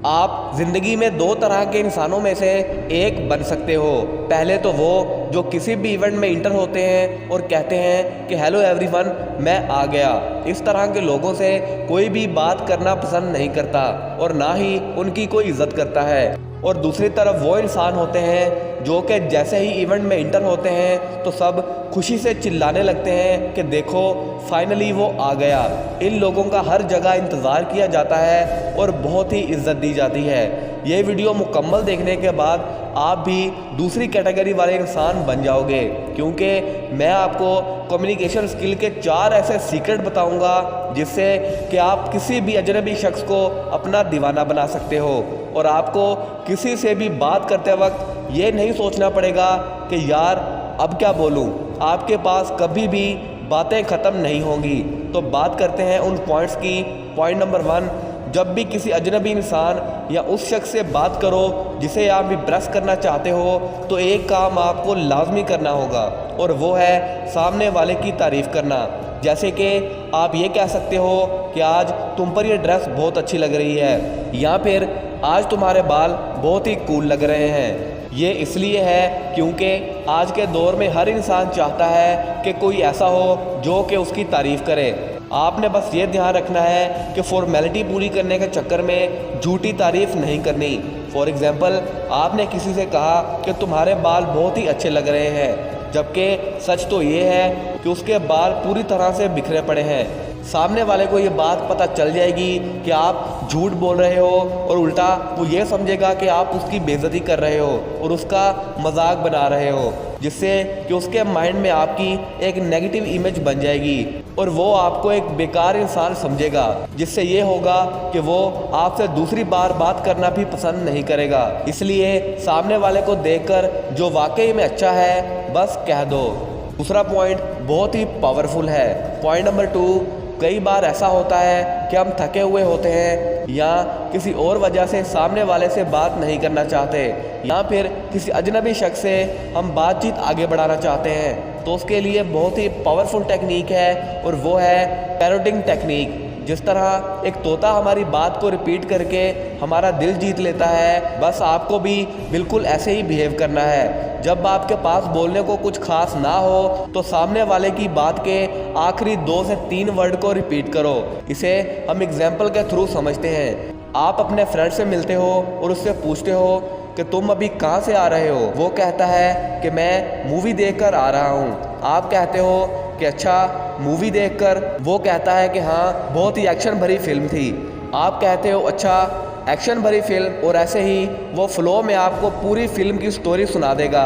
आप ज़िंदगी में दो तरह के इंसानों में से एक बन सकते हो। पहले तो वो जो किसी भी इवेंट में इंटर होते हैं और कहते हैं कि हेलो एवरीवन, मैं आ गया। इस तरह के लोगों से कोई भी बात करना पसंद नहीं करता और ना ही उनकी कोई इज्जत करता है। और दूसरी तरफ वो इंसान होते हैं जो कि जैसे ही इवेंट में इंटर होते हैं तो सब खुशी से चिल्लाने लगते हैं कि देखो फाइनली वो आ गया। इन लोगों का हर जगह इंतज़ार किया जाता है और बहुत ही इज्जत दी जाती है। ये वीडियो मुकम्मल देखने के बाद आप भी दूसरी कैटेगरी वाले इंसान बन जाओगे, क्योंकि मैं आपको कम्युनिकेशन स्किल के 4 ऐसे सीक्रेट बताऊंगा जिससे कि आप किसी भी अजनबी शख्स को अपना दीवाना बना सकते हो। और आपको किसी से भी बात करते वक्त ये नहीं सोचना पड़ेगा कि यार अब क्या बोलूं। आपके पास कभी भी बातें ख़त्म नहीं होंगी। तो बात करते हैं उन पॉइंट्स की। पॉइंट नंबर 1, जब भी किसी अजनबी इंसान या उस शख्स से बात करो जिसे आप इम्प्रेस करना चाहते हो तो एक काम आपको लाजमी करना होगा और वो है सामने वाले की तारीफ़ करना। जैसे कि आप ये कह सकते हो कि आज तुम पर ये ड्रेस बहुत अच्छी लग रही है, या फिर आज तुम्हारे बाल बहुत ही कूल लग रहे हैं। ये इसलिए है क्योंकि आज के दौर में हर इंसान चाहता है कि कोई ऐसा हो जो कि उसकी तारीफ़ करे। आपने बस ये ध्यान रखना है कि फॉर्मेलिटी पूरी करने के चक्कर में झूठी तारीफ़ नहीं करनी। फॉर एग्ज़ाम्पल, आपने किसी से कहा कि तुम्हारे बाल बहुत ही अच्छे लग रहे हैं, जबकि सच तो ये है कि उसके बाल पूरी तरह से बिखरे पड़े हैं। सामने वाले को ये बात पता चल जाएगी कि आप झूठ बोल रहे हो और उल्टा वो ये समझेगा कि आप उसकी बेइज्जती कर रहे हो और उसका मजाक बना रहे हो, जिससे कि उसके माइंड में आपकी एक नेगेटिव इमेज बन जाएगी और वो आपको एक बेकार इंसान समझेगा, जिससे ये होगा कि वो आपसे दूसरी बार बात करना भी पसंद नहीं करेगा। इसलिए सामने वाले को देखकर जो वाकई में अच्छा है बस कह दो। दूसरा पॉइंट बहुत ही पावरफुल है। पॉइंट नंबर 2, कई बार ऐसा होता है कि हम थके हुए होते हैं या किसी और वजह से सामने वाले से बात नहीं करना चाहते, या फिर किसी अजनबी शख्स से हम बातचीत आगे बढ़ाना चाहते हैं। तो उसके लिए बहुत ही पावरफुल टेक्निक है और वो है पैरोटिंग टेक्निक। जिस तरह एक तोता हमारी बात को रिपीट करके हमारा दिल जीत लेता है, बस आपको भी बिल्कुल ऐसे ही बिहेव करना है। जब आपके पास बोलने को कुछ खास ना हो तो सामने वाले की बात के आखिरी 2 से 3 वर्ड को रिपीट करो। इसे हम एग्जाम्पल के थ्रू समझते हैं। आप अपने फ्रेंड से मिलते हो और उससे पूछते हो कि तुम अभी कहाँ से आ रहे हो। वो कहता है कि मैं मूवी देखकर आ रहा हूँ। आप कहते हो कि अच्छा मूवी देखकर। वो कहता है कि हाँ, बहुत ही एक्शन भरी फिल्म थी। आप कहते हो अच्छा एक्शन भरी फिल्म, और ऐसे ही वो फ्लो में आपको पूरी फिल्म की स्टोरी सुना देगा।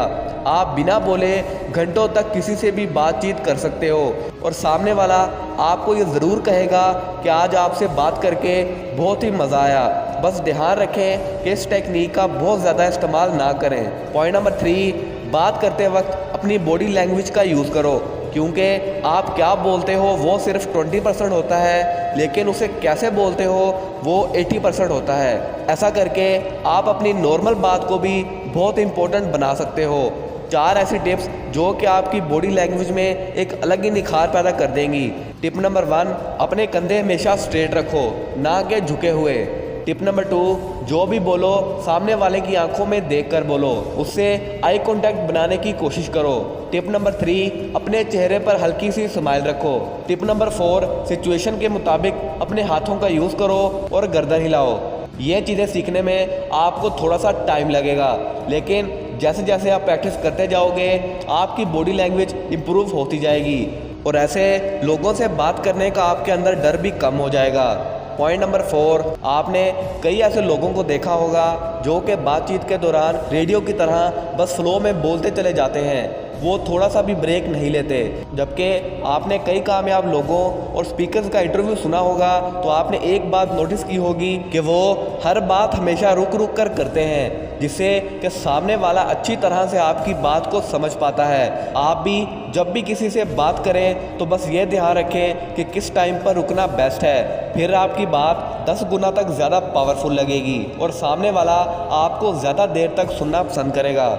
आप बिना बोले घंटों तक किसी से भी बातचीत कर सकते हो और सामने वाला आपको ये ज़रूर कहेगा कि आज आपसे बात करके बहुत ही मज़ा आया। बस ध्यान रखें कि इस टेक्निक का बहुत ज़्यादा इस्तेमाल ना करें। पॉइंट नंबर 3, बात करते वक्त अपनी बॉडी लैंग्वेज का यूज़ करो, क्योंकि आप क्या बोलते हो वो सिर्फ 20% होता है, लेकिन उसे कैसे बोलते हो वो 80% होता है। ऐसा करके आप अपनी नॉर्मल बात को भी बहुत इम्पोर्टेंट बना सकते हो। 4 ऐसी टिप्स जो कि आपकी बॉडी लैंग्वेज में एक अलग ही निखार पैदा कर देंगी। टिप नंबर 1, अपने कंधे हमेशा स्ट्रेट रखो, ना कि झुके हुए। टिप नंबर 2, जो भी बोलो सामने वाले की आंखों में देखकर बोलो, उससे आई कांटेक्ट बनाने की कोशिश करो। टिप नंबर 3, अपने चेहरे पर हल्की सी स्माइल रखो। टिप नंबर 4, सिचुएशन के मुताबिक अपने हाथों का यूज़ करो और गर्दन हिलाओ। ये चीज़ें सीखने में आपको थोड़ा सा टाइम लगेगा, लेकिन जैसे जैसे आप प्रैक्टिस करते जाओगे आपकी बॉडी लैंग्वेज इम्प्रूव होती जाएगी और ऐसे लोगों से बात करने का आपके अंदर डर भी कम हो जाएगा। पॉइंट नंबर 4, आपने कई ऐसे लोगों को देखा होगा जो कि बातचीत के दौरान रेडियो की तरह बस फ्लो में बोलते चले जाते हैं, वो थोड़ा सा भी ब्रेक नहीं लेते। जबकि आपने कई कामयाब लोगों और स्पीकर्स का इंटरव्यू सुना होगा तो आपने एक बात नोटिस की होगी कि वो हर बात हमेशा रुक रुक कर करते हैं, जिससे कि सामने वाला अच्छी तरह से आपकी बात को समझ पाता है। आप भी जब भी किसी से बात करें तो बस ये ध्यान रखें कि किस टाइम पर रुकना बेस्ट है, फिर आपकी बात 10 गुना तक ज़्यादा पावरफुल लगेगी और सामने वाला आपको ज़्यादा देर तक सुनना पसंद करेगा।